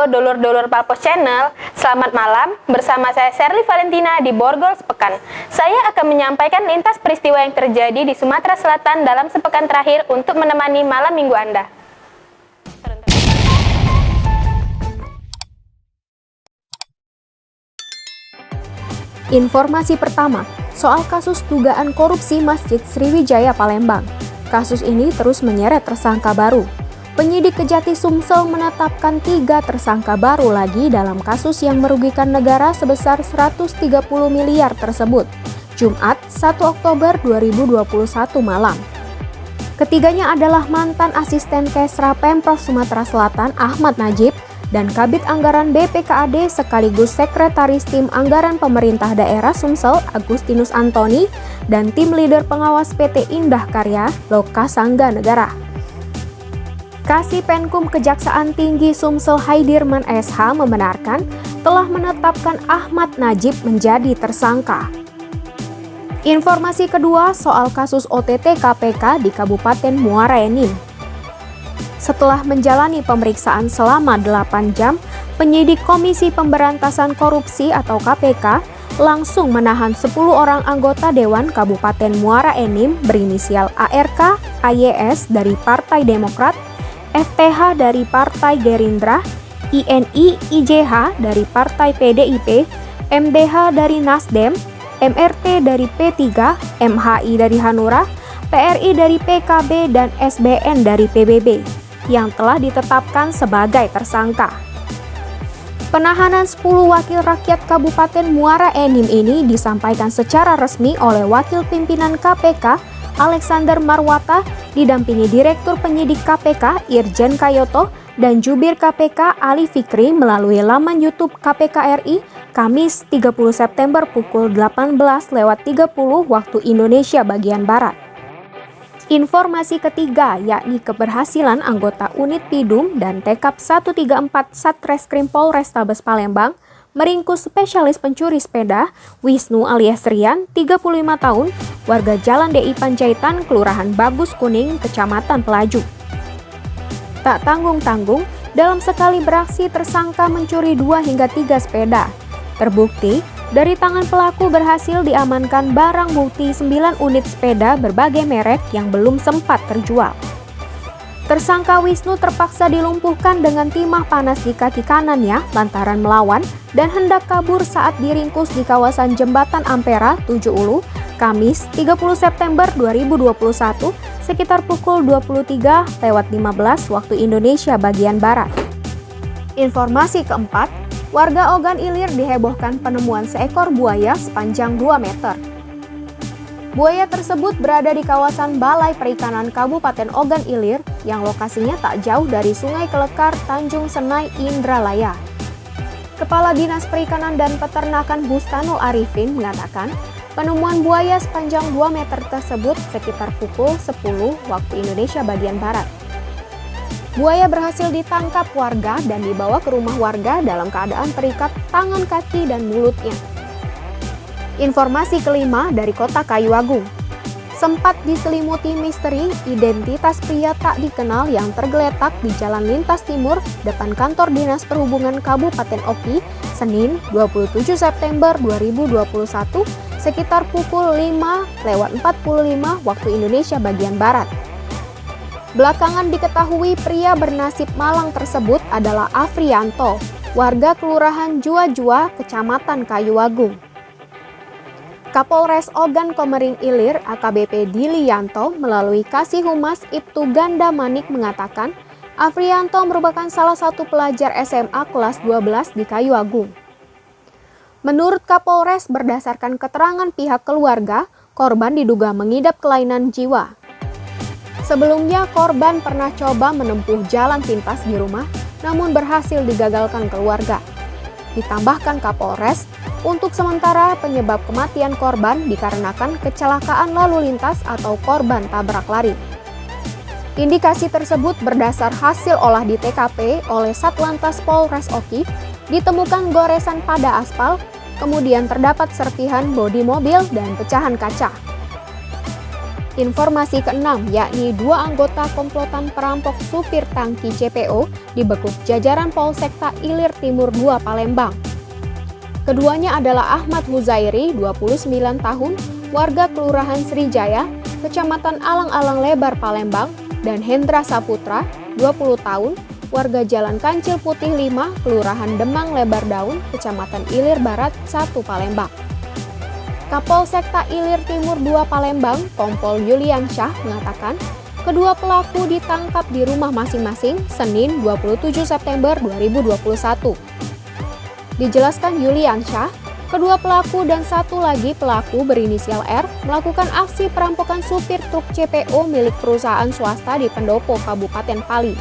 Halo dulur-dulur Palpos Channel, selamat malam. Bersama saya Sherly Valentina di Borgol Sepekan. Saya akan menyampaikan lintas peristiwa yang terjadi di Sumatera Selatan dalam sepekan terakhir untuk menemani malam minggu Anda. Informasi pertama, soal kasus dugaan korupsi Masjid Sriwijaya Palembang. Kasus ini terus menyeret tersangka baru. Penyidik Kejati Sumsel menetapkan 3 tersangka baru lagi dalam kasus yang merugikan negara sebesar 130 miliar tersebut, Jumat 1 Oktober 2021 malam. Ketiganya adalah mantan asisten Kesra Pemprov Sumatera Selatan Ahmad Najib dan Kabid Anggaran BPKAD sekaligus Sekretaris Tim Anggaran Pemerintah Daerah Sumsel Agustinus Antoni dan Tim Leader Pengawas PT Indah Karya Loka Sangga Negara. Kasih Penkum Kejaksaan Tinggi Sumsel Haidirman SH membenarkan telah menetapkan Ahmad Najib menjadi tersangka. Informasi kedua soal kasus OTT KPK di Kabupaten Muara Enim. Setelah menjalani pemeriksaan selama 8 jam, penyidik Komisi Pemberantasan Korupsi atau KPK langsung menahan 10 orang anggota Dewan Kabupaten Muara Enim berinisial ARK, AYS dari Partai Demokrat, FTH dari Partai Gerindra, INI IJH dari Partai PDIP, MDH dari Nasdem, MRT dari P3, MHI dari Hanura, PRI dari PKB, dan SBN dari PBB, yang telah ditetapkan sebagai tersangka. Penahanan 10 wakil rakyat Kabupaten Muara Enim ini disampaikan secara resmi oleh Wakil Pimpinan KPK, Alexander Marwata, didampingi Direktur Penyidik KPK Irjen Kayoto dan Jubir KPK Ali Fikri melalui laman YouTube KPK RI Kamis 30 September pukul 18.30 waktu Indonesia bagian Barat. Informasi ketiga yakni keberhasilan anggota Unit Pidum dan Tekap 134 Satreskrim Polrestabes Palembang meringkus spesialis pencuri sepeda Wisnu alias Rian, 35 tahun, warga Jalan DI Panjaitan, Kelurahan Bagus Kuning, Kecamatan Pelaju. Tak tanggung-tanggung, dalam sekali beraksi tersangka mencuri 2 hingga 3 sepeda. Terbukti, dari tangan pelaku berhasil diamankan barang bukti 9 unit sepeda berbagai merek yang belum sempat terjual. Tersangka Wisnu terpaksa dilumpuhkan dengan timah panas di kaki kanannya lantaran melawan dan hendak kabur saat diringkus di kawasan Jembatan Ampera, 7 Ulu, Kamis 30 September 2021 sekitar pukul 23.15 waktu Indonesia bagian Barat. Informasi keempat, warga Ogan Ilir dihebohkan penemuan seekor buaya sepanjang 2 meter. Buaya tersebut berada di kawasan Balai Perikanan Kabupaten Ogan Ilir yang lokasinya tak jauh dari Sungai Kelekar, Tanjung Senai, Indralaya. Kepala Dinas Perikanan dan Peternakan Bustanul Arifin mengatakan penemuan buaya sepanjang 2 meter tersebut sekitar pukul 10 waktu Indonesia bagian Barat. Buaya berhasil ditangkap warga dan dibawa ke rumah warga dalam keadaan terikat tangan, kaki, dan mulutnya. Informasi kelima dari Kota Kayu Agung. Sempat diselimuti misteri identitas pria tak dikenal yang tergeletak di Jalan Lintas Timur depan kantor Dinas Perhubungan Kabupaten Oki, Senin 27 September 2021 sekitar pukul 5:45 waktu Indonesia bagian Barat. Belakangan diketahui pria bernasib malang tersebut adalah Afrianto, warga Kelurahan Jua-Jua, Kecamatan Kayu Agung. Kapolres Ogan Komering Ilir AKBP Dilianto melalui Kasih Humas Ibtu Ganda Manik mengatakan Afrianto merupakan salah satu pelajar SMA kelas 12 di Kayu Agung. Menurut Kapolres, berdasarkan keterangan pihak keluarga, korban diduga mengidap kelainan jiwa. Sebelumnya, korban pernah coba menempuh jalan pintas di rumah, namun berhasil digagalkan keluarga. Ditambahkan Kapolres, untuk sementara penyebab kematian korban dikarenakan kecelakaan lalu lintas atau korban tabrak lari. Indikasi tersebut berdasar hasil olah di TKP oleh Satlantas Polres Oki, ditemukan goresan pada aspal, kemudian terdapat serpihan bodi mobil dan pecahan kaca. Informasi keenam, yakni 2 anggota komplotan perampok supir tangki CPO dibekuk jajaran Polsek Ilir Timur 2 Palembang. Keduanya adalah Ahmad Huzairi, 29 tahun, warga Kelurahan Srijaya, Kecamatan Alang-Alang Lebar, Palembang, dan Hendra Saputra, 20 tahun, warga Jalan Kancil Putih 5, Kelurahan Demang Lebar Daun, Kecamatan Ilir Barat 1 Palembang. Kapolsek Ilir Timur 2 Palembang, Kompol Yuliansyah mengatakan, kedua pelaku ditangkap di rumah masing-masing Senin 27 September 2021. Dijelaskan Yuliansyah, kedua pelaku dan satu lagi pelaku berinisial R melakukan aksi perampokan supir truk CPO milik perusahaan swasta di Pendopo, Kabupaten Pali.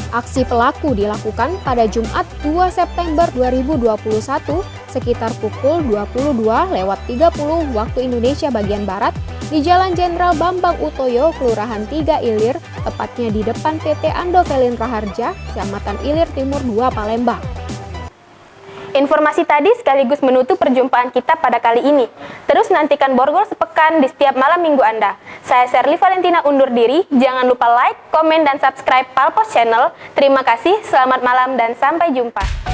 Aksi pelaku dilakukan pada Jumat 2 September 2021 sekitar pukul 22.30 waktu Indonesia bagian Barat di Jalan Jenderal Bambang Utoyo, Kelurahan 3 Ilir, tepatnya di depan PT Andovelin Raharja, Kecamatan Ilir Timur 2 Palembang. Informasi tadi sekaligus menutup perjumpaan kita pada kali ini. Terus nantikan Borgol Sepekan di setiap malam minggu Anda. Saya Sherly Valentina undur diri. Jangan lupa like, komen, dan subscribe Palpos Channel. Terima kasih, selamat malam, dan sampai jumpa.